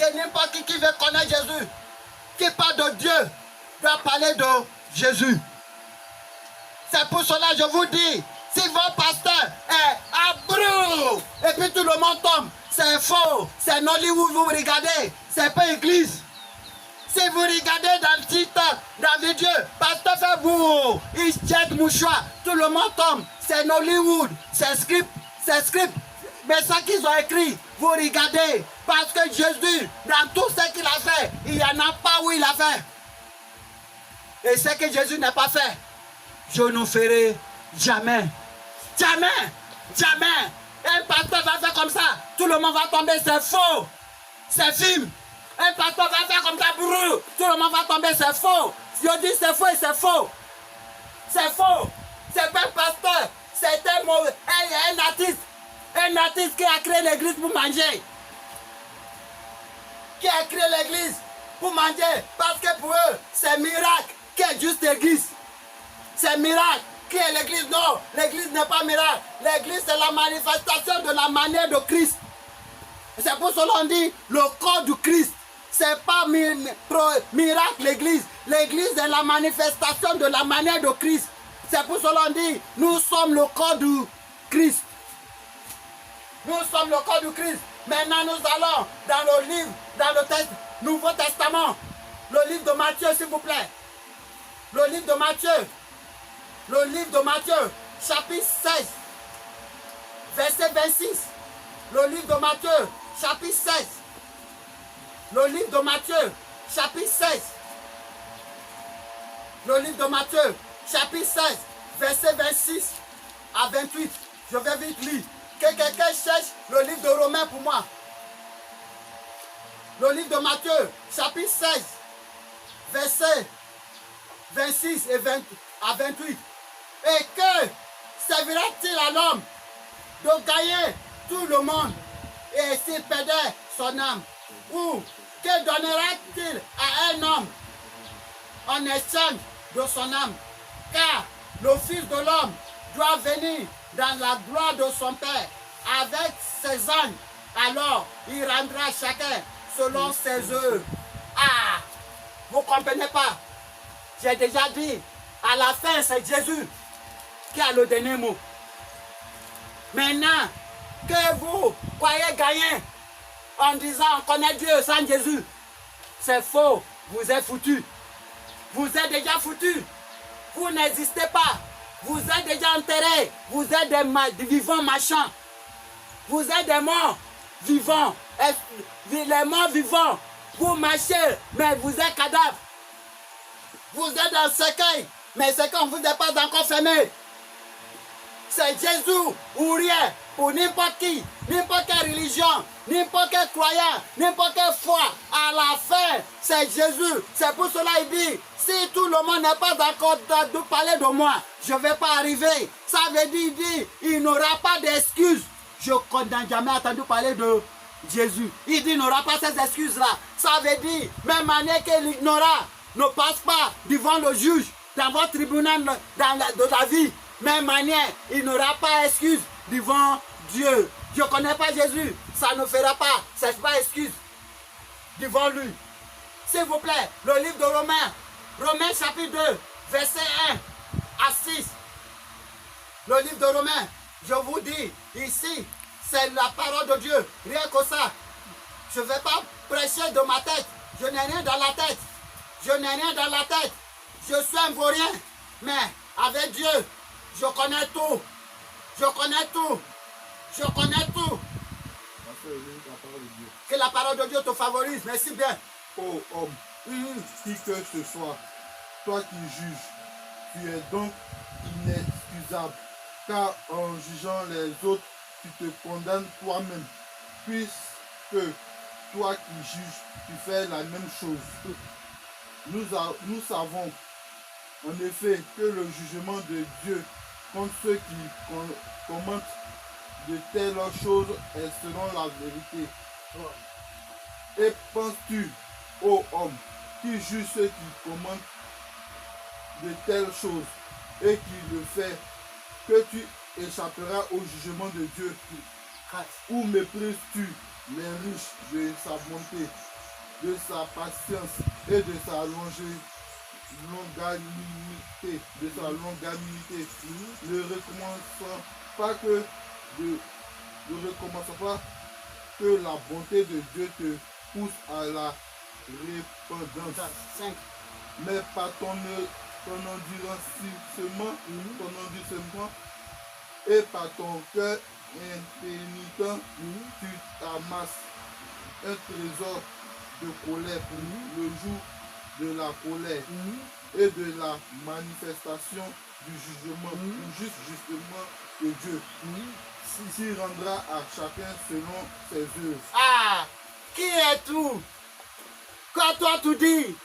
que n'importe qui veut connaître Jésus, qui parle de Dieu, doit parler de Jésus. C'est pour cela que je vous dis, si votre pasteur est à brûle, et puis tout le monde tombe, c'est faux, c'est Nollywood, vous regardez, c'est pas église. Si vous regardez dans le TikTok, dans la vidéo, pasteur fait boum, il jette mouchoir, tout le monde tombe, c'est Nollywood, c'est script, c'est script. Mais ça qu'ils ont écrit, vous regardez, parce que Jésus, dans tout ce qu'il a fait, il n'y en a pas où il a fait. Et ce que Jésus n'a pas fait, je ne ferai jamais. Jamais, jamais. Un pasteur va faire comme ça, tout le monde va tomber, c'est faux. C'est film. Un pasteur va faire comme ça, brrr, tout le monde va tomber, c'est faux. Je dis c'est faux et c'est faux. C'est faux. C'est pas un pasteur, c'est un artiste. Un artiste qui a créé l'église pour manger. Qui a créé l'église pour manger. Parce que pour eux, c'est miracle qui est juste l'église. C'est miracle qui est l'église. Non, l'église n'est pas miracle. L'église, c'est la manifestation de la manière de Christ. C'est pour cela qu'on dit le corps du Christ. C'est pas miracle l'église. L'église est la manifestation de la manière de Christ. C'est pour cela qu'on dit nous sommes le corps du Christ. Nous sommes le corps du Christ. Maintenant, nous allons dans le livre, dans le Nouveau Testament. Le livre de Matthieu, s'il vous plaît. Le livre de Matthieu. Le livre de Matthieu, chapitre 16, verset 26. Le livre de Matthieu, chapitre 16. Le livre de Matthieu, chapitre 16. Le livre de Matthieu, chapitre 16, verset 26 à 28. Je vais vite lire. Que quelqu'un cherche le livre de Romains pour moi. Le livre de Matthieu, chapitre 16, verset 26 à 28. Et que servira-t-il à l'homme de gagner tout le monde et s'il perdait son âme? Ou que donnera-t-il à un homme en échange de son âme? Car le Fils de l'homme doit venir dans la gloire de son Père avec ses anges. Alors il rendra chacun selon ses œuvres. Ah, vous ne comprenez pas? J'ai déjà dit, à la fin c'est Jésus qui a le dernier mot. Maintenant que vous croyez gagner en disant on connaît Dieu sans Jésus, c'est faux, vous êtes foutus. Vous êtes déjà foutus. Vous n'existez pas. Vous êtes déjà enterrés. Vous êtes des vivants machins. Vous êtes des morts vivants. Les morts vivants. Vous marchez, mais vous êtes cadavres. Vous êtes dans le cercueil, mais le cercueil ne vous est pas encore fermé. C'est Jésus ou rien pour n'importe qui, n'importe quelle religion, n'importe quel croyant, n'importe quelle foi. À la fin, c'est Jésus. C'est pour cela qu'il dit, si tout le monde n'est pas d'accord de parler de moi, je ne vais pas arriver. Ça veut dire, il n'aura pas d'excuses. Je n'ai jamais entendu parler de Jésus. Il dit, il n'aura pas ces excuses-là. Ça veut dire, même manière que l'ignorant ne passe pas devant le juge, dans votre tribunal de la vie, même manière, il n'aura pas excuse devant Dieu. Je ne connais pas Jésus, ça ne fera pas, ce n'est pas excuse devant lui. S'il vous plaît, le livre de Romains, Romains chapitre 2, verset 1 à 6. Le livre de Romains, je vous dis, ici, c'est la parole de Dieu, rien que ça. Je ne vais pas prêcher de ma tête, je n'ai rien dans la tête. Je n'ai rien dans la tête. Je suis un vaurien. Mais avec Dieu, je connais tout. Je connais tout. Je connais tout. Que la parole de Dieu te favorise. Merci bien. Oh homme, qui que ce soit, toi qui juges, tu es donc inexcusable. Car en jugeant les autres, tu te condamnes toi-même. Puisque toi qui juges, tu fais la même chose. Nous savons en effet que le jugement de Dieu contre ceux qui commentent de telles choses est selon la vérité. Et penses-tu, ô homme, qui juge ceux qui commentent de telles choses et qui le fait, que tu échapperas au jugement de Dieu? Ou méprises-tu les riches de sa bonté de sa patience et de sa longanimité, ne recommençant pas que la bonté de Dieu te pousse à la repentance, 5. mais par ton endurcissement, et par ton cœur impénitent, tu amasses un trésor de colère pour le jour de la colère et de la manifestation du jugement, justement que Dieu s'y rendra à chacun selon ses œuvres. Ah, qui es-tu? Quand toi tu dis